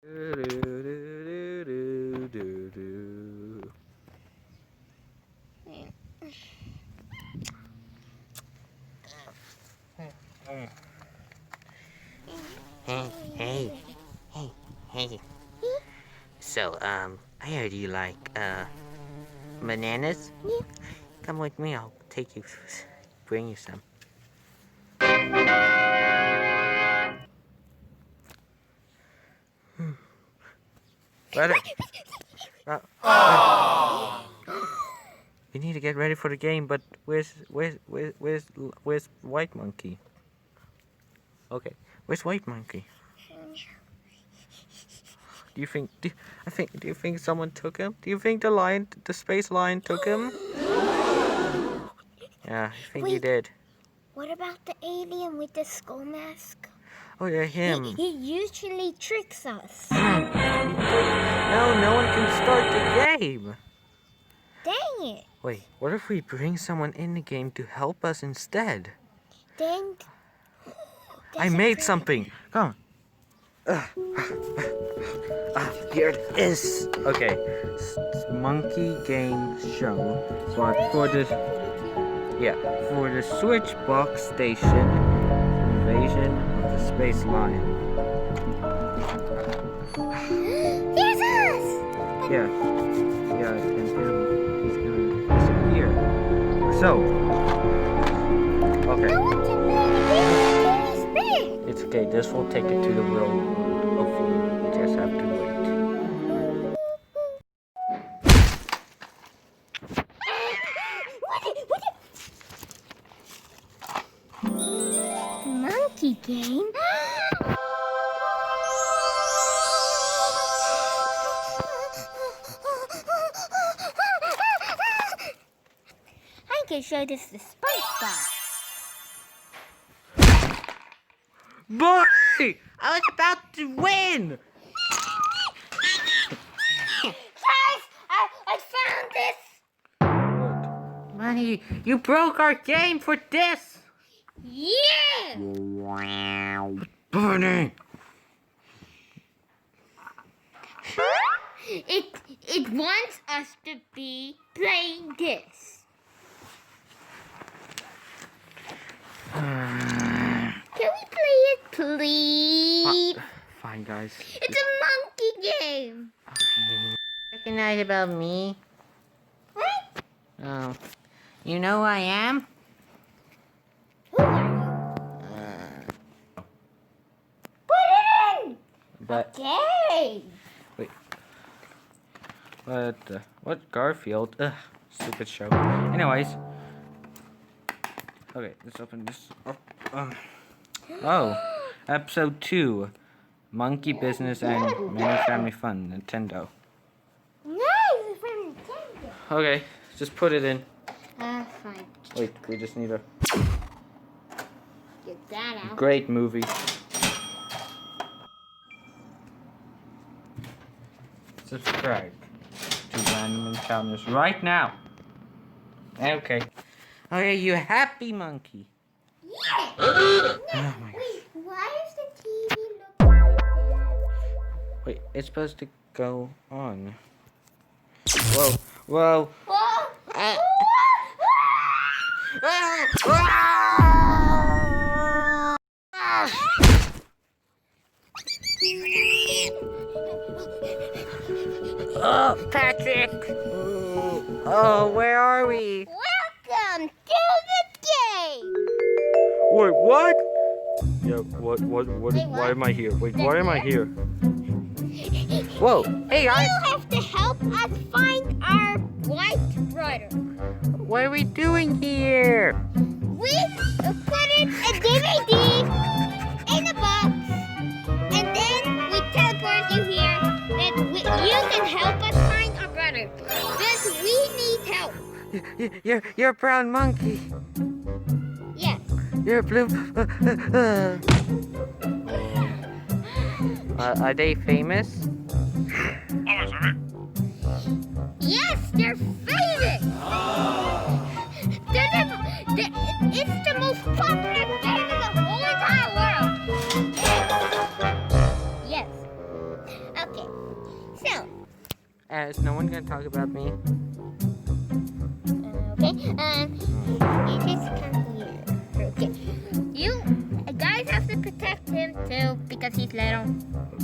Hey, hey, hey. So, I heard you like, bananas? Come with me, I'll take you, bring you some. Brother! We need to get ready for the game, but where's White Monkey? Okay, where's White Monkey? Do you think someone took him? Do you think the space lion took him? Yeah, I think he did. What about the alien with the skull mask? Oh yeah, him. He usually tricks us. No one can start the game. Dang it. Wait, what if we bring someone in the game to help us instead? Dang. I made something. Come on. Here it is. Okay, Monkey Game Show. But for the Switchbox Station Invasion of the Space Lion. There's us. Yeah, and him. He's gonna disappear. So, okay. No one can play the game until he's big. It's okay. This will take it to the real world. Hopefully, we just have to wait. Monkey game? I can show this to SpongeBob. Boy! I was about to win! Guys, I found this. Money, you broke our game for this! Yeah! Bunny! It wants us to be playing this. Can we play it, please? Fine, guys. It's a monkey game. Recognize about me? What? Oh. You know who I am? Who are you? Put it in. But, Okay. what Garfield? Ugh, stupid show. Anyways. Okay, let's open this up. Oh, episode 2. Monkey Business and Many Family Fun, Nintendo. No, it's from Nintendo. Okay, just put it in. Fine. Wait, we just need a Get that out. great movie. Subscribe to Random Encounters right now. Okay. Okay, you happy monkey? Yeah. Oh my gosh. Wait, why is the TV looking like that? Wait, it's supposed to go on. Whoa, whoa. Oh. Oh, Patrick! Oh, where are we? Welcome to the game. Wait, what? Yeah, what, Wait, why what? am I here? Wait, why am I here? Whoa, hey, You have to help us find our white brother. what are we doing here? We put it a DVD in a box, and then we teleport you here. That you can help us find our brother. Because we need help. You're a brown monkey. Yes. You're a blue. Are they famous? Yes, they're famous. It's the most popular game in the whole entire world. Yes. Okay. So, Is no one gonna talk about me? okay. It is kind of weird. Okay. You guys have to protect him too because he's little.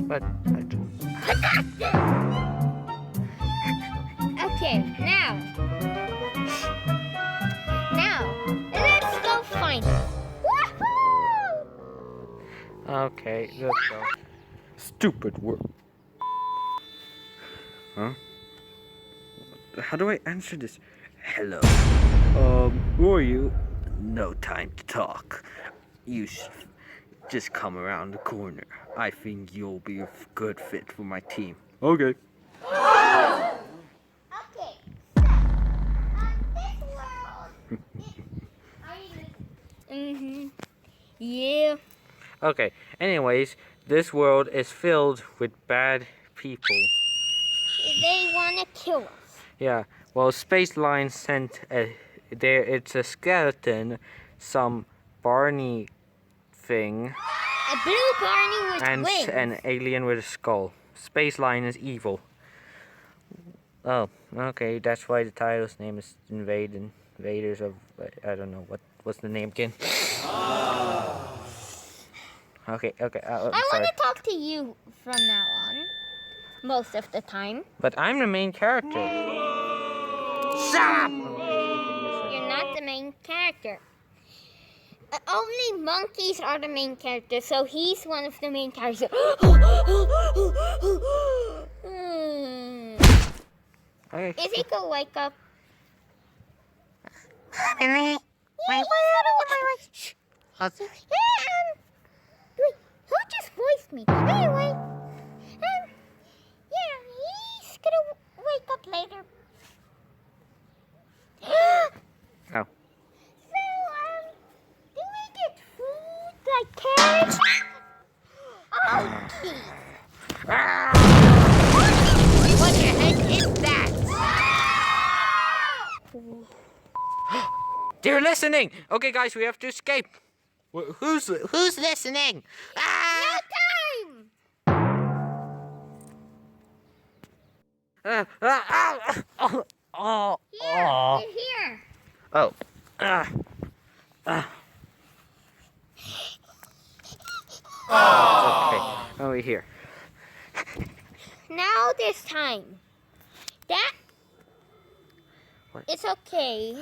But Okay, now, let's go find him. Woohoo! okay, let's go. Stupid word. Huh? How do I answer this? Hello. Who are you? No time to talk. You should just come around the corner. I think you'll be a good fit for my team. Okay. Okay, so, this world are you listening? Yeah. Okay, anyways, this world is filled with bad people. They want to kill us. Yeah, well, Space Line sent it's a skeleton, some Barney thing, A blue Barney with and wings. an alien with a skull. Space Line is evil. Oh, okay, that's why the title's name is Invaders of, I don't know, what's the name again? Okay, I sorry. want to talk to you from now on. Most of the time. But I'm the main character. Shut up! You're not the main character. Only monkeys are the main character, so he's one of the main characters. Okay. Is he gonna wake up? Wait. Shh. Who just voiced me? Anyway, yeah, he's gonna wake up later. Oh. So, do we get food like carrots? Oh, geez. What the heck is that? They're listening. Okay, guys, we have to escape. Who's listening? No Ah! time! Oh. Here, you're here. Oh. Okay. Oh, we're here. Now this time. That. What? It's okay.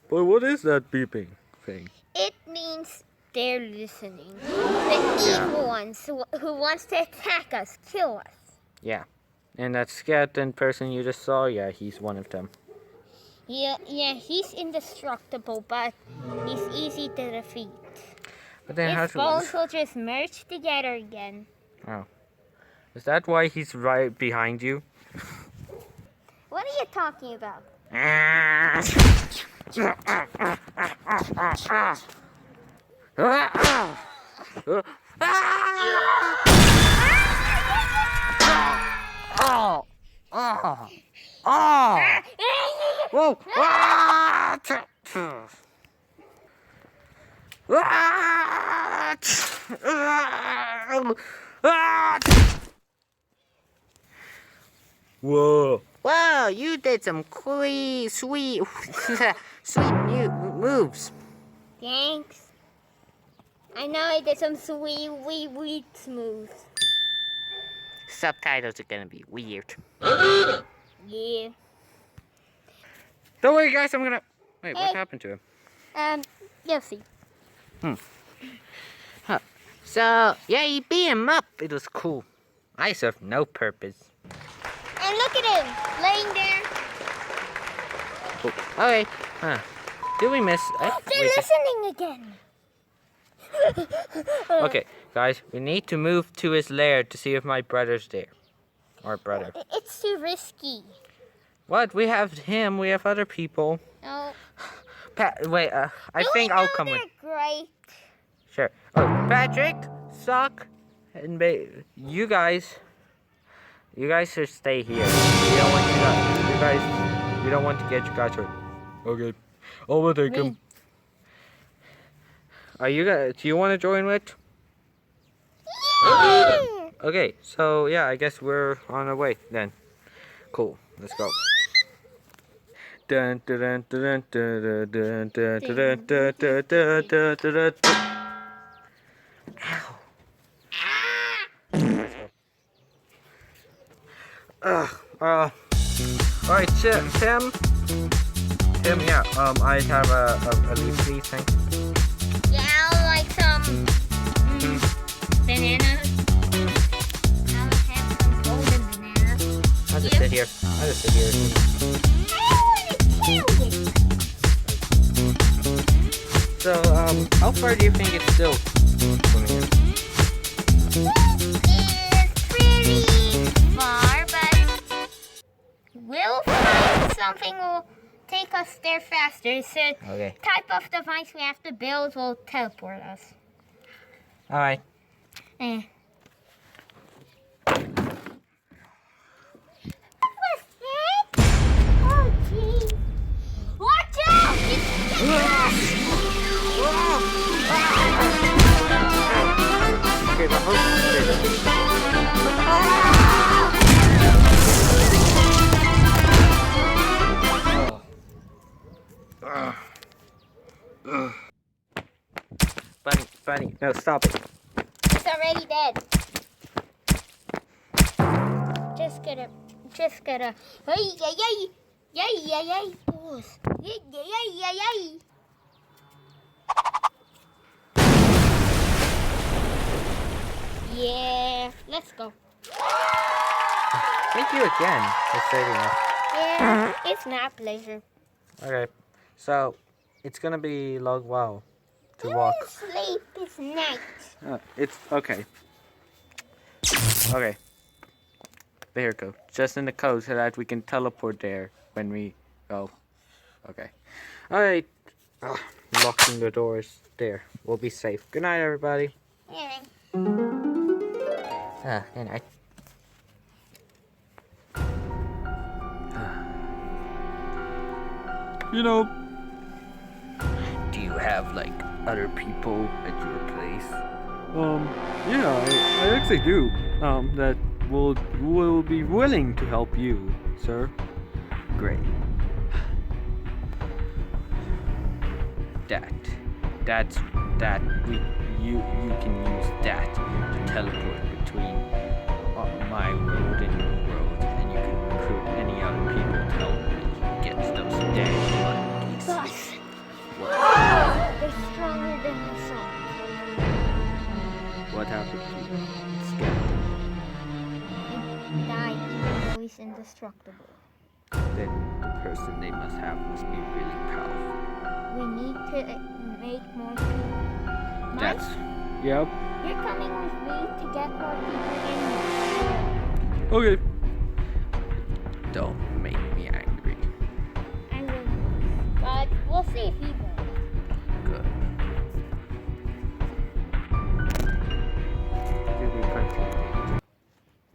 But what is that beeping thing? It means they're listening. The evil ones who wants to attack us, kill us. Yeah. And that skeleton person you just saw, yeah, he's one of them. Yeah, he's indestructible, but he's easy to defeat. But then His bones will just merge together again. Oh. Is that why he's right behind you? What are you talking about? Whoa! Whoa! Wow, you did some sweet moves. Thanks. I know I did some sweet moves. Subtitles are gonna be weird. Yeah. Don't worry, guys. I'm gonna. Wait, what Hey. happened to him? You'll see. So yeah, you beat him up. It was cool. I served no purpose. And look at him, laying there. Oh, okay. Huh. Did we miss? They're listening again. Okay, guys, we need to move to his lair to see if my brother's there. Or brother. It's too risky. What? We have him. We have other people. No. Wait. I think I'll come with. They're great. Sure. Oh, Patrick, Sock, and you guys should stay here. We don't want we don't want to get you guys hurt. Okay. I'll take him. Are you guys? Do you want to join with? Yeah! Okay, so yeah, I guess we're on our way then. Cool, let's go. Dun, dun, dun, dun, dun, dun, dun, dun, dun, dun, dun, dun, dun, dun. Ow. Let's go. Alright, Tim. Tim, yeah, I have a leaf, please, thanks. Yeah, I'll like some bananas. I'll have some golden bananas. I'll just sit here. So, how far do you think it's still from here? It's pretty far, but we'll find something will take us there faster. It's a Okay. type of device we have to build will teleport us. Alright. Eh. What's that? Oh, jeez. Watch out! Okay, but Bunny, no, stop it. It's already dead. Just gotta. Hey, yay, yay, yay, yay, yay. Pause. Yay, yay, yay, yay, yay. Yeah, let's go. Thank you again for saving us. Yeah, it's my pleasure. Okay, so it's gonna be a long while to walk. Sleep is night. It's okay. Okay. There you go. Just in the code so that we can teleport there when we go. Okay. Alright. Locking the doors there. We'll be safe. Good night, everybody. Yeah. Good night. You know, do you have like other people at your place? Yeah, I actually do. That will be willing to help you, sir. Great. You can use that to teleport between my world and your world, and you can recruit any other people to help me get those damn monkeys. Boss, What? they're stronger than the sun. What happened to you? Skeleton. Died even though he's indestructible. Then the person they must have must be really powerful. We need to make more people. That's Yep. You're coming with me to get more people in here. Okay. don't make me angry. I will. But we'll see if he